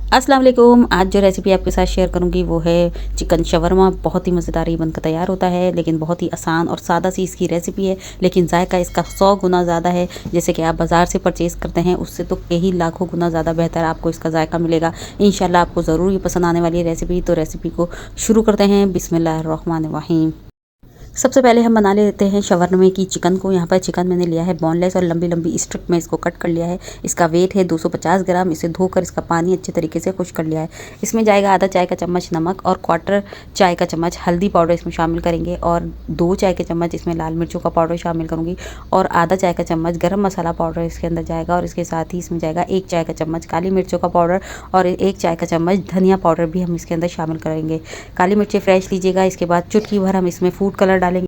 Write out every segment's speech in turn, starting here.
अस्सलाम वालेकुम। आज जो रेसिपी आपके साथ शेयर करूंगी वो है चिकन शवरमा। बहुत ही मज़ेदार ये बनकर तैयार होता है, लेकिन बहुत ही आसान और सादा सी इसकी रेसिपी है, लेकिन जायका इसका 100 गुना ज़्यादा है। जैसे कि आप बाज़ार से परचेज़ करते हैं उससे तो कई लाखों गुना ज़्यादा बेहतर आपको इसका जायका मिलेगा। इंशाल्लाह आपको ज़रूर ये पसंद आने वाली है रेसिपी। तो रेसिपी को शुरू करते हैं। बिस्मिल्लाहिर्रहमानिर्रहीम। सबसे पहले हम बना लेते हैं शवरमे की चिकन को। यहाँ पर चिकन मैंने लिया है बोनलेस और लंबी लंबी स्ट्रिप में इसको कट कर लिया है। इसका वेट है 250 ग्राम। इसे धोकर इसका पानी अच्छे तरीके से खुश कर लिया है। इसमें जाएगा आधा चाय का चम्मच नमक और क्वार्टर चाय का चम्मच हल्दी पाउडर इसमें शामिल करेंगे, और 2 चाय के चम्मच इसमें लाल मिर्चों का पाउडर शामिल करूँगी, और आधा चाय का चम्मच गरम मसाला पाउडर इसके अंदर जाएगा, और इसके साथ ही इसमें जाएगा 1 चाय का चम्मच काली मिर्चों का पाउडर और 1 चाय का चम्मच धनिया पाउडर भी हम इसके अंदर शामिल करेंगे। काली मिर्चें फ्रेश लीजिएगा। इसके बाद चुटकी भर हम इसमें फूड कलर डालेंगे।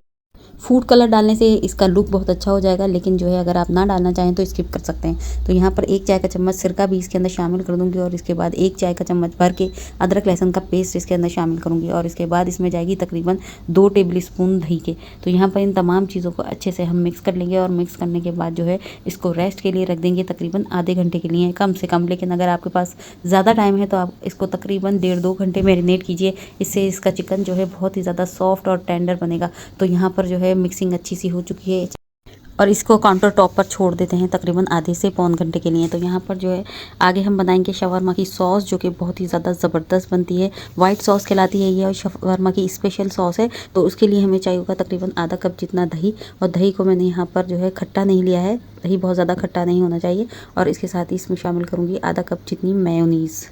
फूड कलर डालने से इसका लुक बहुत अच्छा हो जाएगा, लेकिन जो है अगर आप ना डालना चाहें तो स्किप कर सकते हैं। तो यहाँ पर 1 चाय का चम्मच सिरका भी इसके अंदर शामिल कर दूंगी, और इसके बाद 1 चाय का चम्मच भर के अदरक लहसुन का पेस्ट इसके अंदर शामिल करूंगी, और इसके बाद इसमें जाएगी तकरीबन 2 टेबल स्पून दही के। तो यहाँ पर इन तमाम चीज़ों को अच्छे से हम मिक्स कर लेंगे, और मिक्स करने के बाद जो है इसको रेस्ट के लिए रख देंगे तकरीबन आधे घंटे के लिए कम से कम। लेकिन अगर आपके पास ज़्यादा टाइम है तो आप इसको तकरीबन 1.5-2 घंटे मैरिनेट कीजिए। इससे इसका चिकन जो है बहुत ही ज़्यादा सॉफ्ट और टेंडर बनेगा। तो यहाँ पर जो है मिक्सिंग अच्छी सी हो चुकी है, और इसको काउंटर टॉप पर छोड़ देते हैं तकरीबन आधे से पौन घंटे के लिए। तो यहाँ पर जो है आगे हम बनाएंगे शवरमा की सॉस, जो कि बहुत ही ज़्यादा ज़बरदस्त बनती है। वाइट सॉस कहलाती है ये, और शवरमा की स्पेशल सॉस है। तो उसके लिए हमें चाहिए होगा तकरीबन आधा कप जितना दही, और दही को मैंने यहाँ पर जो है खट्टा नहीं लिया है। दही बहुत ज़्यादा खट्टा नहीं होना चाहिए। और इसके साथ ही इसमें शामिल करूँगी आधा कप जितनी मेयोनीज़।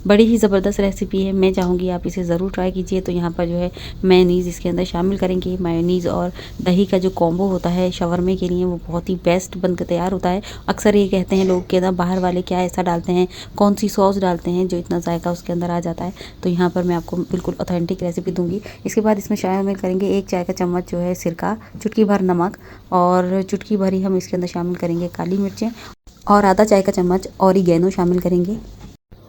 बड़ी ही ज़बरदस्त रेसिपी है, मैं चाहूँगी आप इसे ज़रूर ट्राई कीजिए। तो यहाँ पर जो है मेयोनीज़ इसके अंदर शामिल करेंगे। मेयोनीज़ और दही का जो कॉम्बो होता है शवरमे के लिए वो बहुत ही बेस्ट बनकर तैयार होता है। अक्सर ये कहते हैं लोग कि ना बाहर वाले क्या ऐसा डालते हैं, कौन सी सॉस डालते हैं जो इतना जायका उसके अंदर आ जाता है। तो यहाँ पर मैं आपको बिल्कुल ऑथेंटिक रेसिपी दूँगी। इसके बाद इसमें शामिल करेंगे 1 चाय का चम्मच जो है सिरका, चुटकी भर नमक, और चुटकी भर ही हम इसके अंदर शामिल करेंगे काली मिर्चें, और आधा चाय का चम्मच ऑरिगेनो शामिल करेंगे।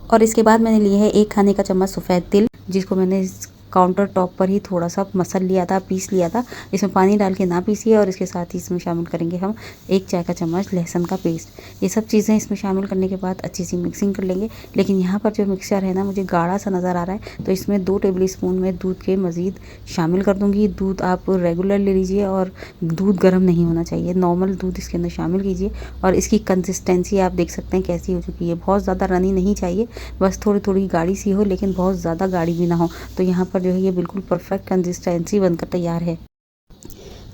और इसके बाद मैंने लिए है 1 खाने का चम्मच सफ़ेद तिल, जिसको मैंने काउंटर टॉप पर ही थोड़ा सा मसल लिया था, पीस लिया था। इसमें पानी डाल के ना पीसिए। और इसके साथ ही इसमें शामिल करेंगे हम 1 चाय का चम्मच लहसुन का पेस्ट। ये सब चीज़ें इसमें शामिल करने के बाद अच्छी सी मिक्सिंग कर लेंगे। लेकिन यहाँ पर जो मिक्सचर है ना मुझे गाढ़ा सा नज़र आ रहा है, तो इसमें 2 टेबल स्पून में दूध के मज़ीद शामिल कर दूँगी। दूध आप रेगुलर ले लीजिए, और दूध गर्म नहीं होना चाहिए, नॉर्मल दूध इसके अंदर शामिल कीजिए। और इसकी कंसिस्टेंसी आप देख सकते हैं कैसी हो चुकी है। बहुत ज़्यादा रनी नहीं चाहिए, बस थोड़ी थोड़ी गाढ़ी सी हो, लेकिन बहुत ज़्यादा गाढ़ी भी ना हो। तो यहाँ पर जो है ये बिल्कुल परफेक्ट कंसिस्टेंसी बनकर तैयार है।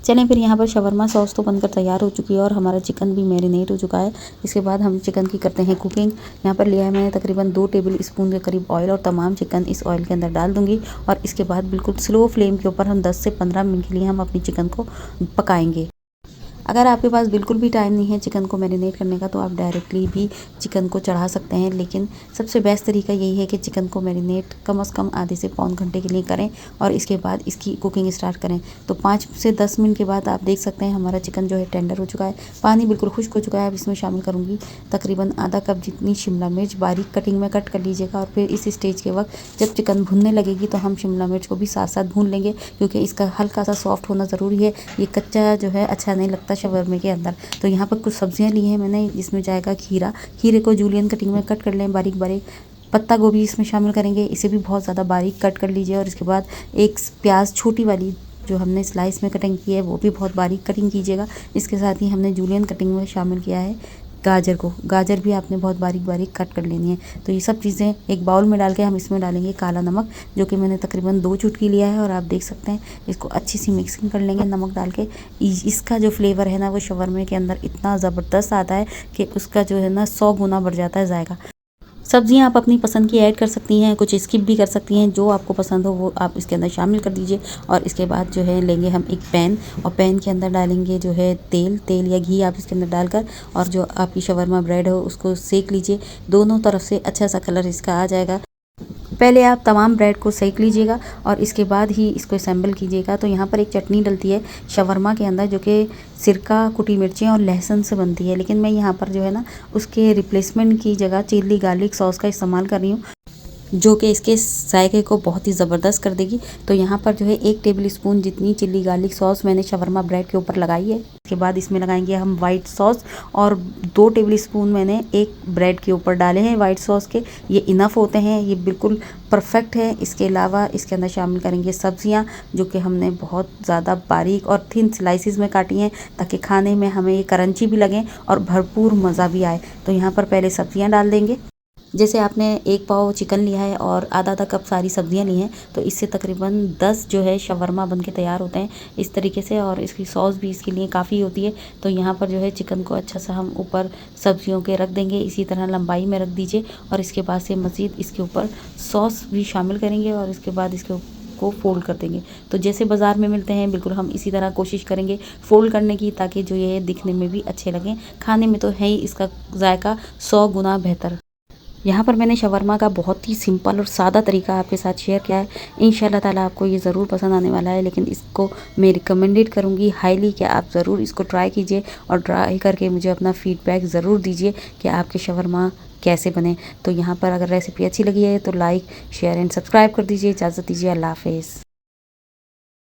चलें फिर यहाँ पर शवरमा सॉस तो बनकर तैयार हो चुकी है, और हमारा चिकन भी मैरिनेट हो चुका है। इसके बाद हम चिकन की करते हैं कुकिंग। यहाँ पर लिया है मैंने तकरीबन 2 टेबल स्पून के करीब ऑयल, और तमाम चिकन इस ऑयल के अंदर डाल दूँगी। और इसके बाद बिल्कुल स्लो फ्लेम के ऊपर हम 10 से 15 मिनट के लिए हम अपनी चिकन को पकाएंगे। अगर आपके पास बिल्कुल भी टाइम नहीं है चिकन को मैरिनेट करने का, तो आप डायरेक्टली भी चिकन को चढ़ा सकते हैं। लेकिन सबसे बेस्ट तरीका यही है कि चिकन को मैरिनेट कम से कम आधे से पौन घंटे के लिए करें, और इसके बाद इसकी कुकिंग स्टार्ट करें। तो 5 से 10 मिनट के बाद आप देख सकते हैं हमारा चिकन जो है टेंडर हो चुका है, पानी बिल्कुल खुश्क हो चुका है। अब इसमें शामिल करूँगी तकरीबन आधा कप जितनी शिमला मिर्च, बारीक कटिंग में कट कर लीजिएगा। और फिर इस स्टेज के वक्त जब चिकन भुनने लगेगी तो हम शिमला मिर्च को भी साथ साथ भून लेंगे, क्योंकि इसका हल्का सा सॉफ्ट होना ज़रूरी है। ये कच्चा जो है अच्छा नहीं लगता शवरमे के अंदर। तो यहाँ पर कुछ सब्जियां ली हैं मैंने, जिसमें जाएगा खीरा। खीरे को जूलियन कटिंग में कट कर लें बारीक बारीक। पत्ता गोभी इसमें शामिल करेंगे, इसे भी बहुत ज़्यादा बारीक कट कर लीजिए। और इसके बाद एक प्याज छोटी वाली जो हमने स्लाइस में कटिंग की है वो भी बहुत बारीक कटिंग कीजिएगा। इसके साथ ही हमने जूलियन कटिंग में शामिल किया है गाजर को। गाजर भी आपने बहुत बारीक बारीक कट कर लेनी है। तो ये सब चीज़ें एक बाउल में डाल के हम इसमें डालेंगे काला नमक, जो कि मैंने तकरीबन 2 चुटकी लिया है। और आप देख सकते हैं इसको अच्छी सी मिक्सिंग कर लेंगे नमक डाल के। इसका जो फ्लेवर है ना वो शवरमे के अंदर इतना ज़बरदस्त आता है कि उसका जो है ना 100 गुना बढ़ जाता है जायका। सब्जियां आप अपनी पसंद की ऐड कर सकती हैं, कुछ स्किप भी कर सकती हैं। जो आपको पसंद हो वो आप इसके अंदर शामिल कर दीजिए। और इसके बाद जो है लेंगे हम एक पैन, और पैन के अंदर डालेंगे जो है तेल या घी आप इसके अंदर डालकर, और जो आपकी शवरमा ब्रेड हो उसको सेक लीजिए। दोनों तरफ से अच्छा सा कलर इसका आ जाएगा। पहले आप तमाम ब्रेड को सेक लीजिएगा, और इसके बाद ही इसको असेंबल कीजिएगा। तो यहाँ पर एक चटनी डलती है शवरमा के अंदर, जो कि सिरका, कुटी मिर्चें और लहसुन से बनती है। लेकिन मैं यहाँ पर जो है ना उसके रिप्लेसमेंट की जगह चिली गार्लिक सॉस का इस्तेमाल कर रही हूँ। जो कि इसके जायके को बहुत ही ज़बरदस्त कर देगी। तो यहाँ पर जो है 1 टेबल स्पून जितनी चिल्ली गार्लिक सॉस मैंने शवरमा ब्रेड के ऊपर लगाई है। इसके बाद इसमें लगाएंगे हम वाइट सॉस और 2 टेबल स्पून मैंने एक ब्रेड के ऊपर डाले हैं वाइट सॉस के। ये इनफ होते हैं, ये बिल्कुल परफेक्ट है। इसके अलावा इसके अंदर शामिल करेंगे सब्जियां, जो कि हमने बहुत ज़्यादा बारीक और थिन स्लाइसिस में काटी हैं, ताकि खाने में हमें ये क्रंची भी लगें और भरपूर मज़ा भी आए। तो यहाँ पर पहले सब्जियां डाल देंगे। जैसे आपने 1 पाव चिकन लिया है और आधा कप सारी सब्जियां ली हैं, तो इससे तकरीबन 10 जो है शवरमा बन के तैयार होते हैं इस तरीके से। और इसकी सॉस भी इसके लिए काफ़ी होती है। तो यहाँ पर जो है चिकन को अच्छा सा हम ऊपर सब्जियों के रख देंगे, इसी तरह लंबाई में रख दीजिए। और इसके बाद से मज़ीद इसके ऊपर सॉस भी शामिल करेंगे और इसके बाद इसके को फोल्ड कर देंगे। तो जैसे बाज़ार में मिलते हैं बिल्कुल हम इसी तरह कोशिश करेंगे फोल्ड करने की, ताकि जो ये दिखने में भी अच्छे लगें, खाने में तो है ही इसका जायका 100 गुना बेहतर। यहाँ पर मैंने शवरमा का बहुत ही सिंपल और सादा तरीका आपके साथ शेयर किया है। इंशाल्लाह ताला आपको ये ज़रूर पसंद आने वाला है। लेकिन इसको मैं रिकमेंडेड करूँगी हाईली कि आप ज़रूर इसको ट्राई कीजिए और ट्राई करके मुझे अपना फ़ीडबैक ज़रूर दीजिए कि आपके शवरमा कैसे बने। तो यहाँ पर अगर रेसिपी अच्छी लगी है तो लाइक, शेयर एंड सब्सक्राइब कर दीजिए। इजाज़त दीजिए, अल्लाह हाफ़िज़।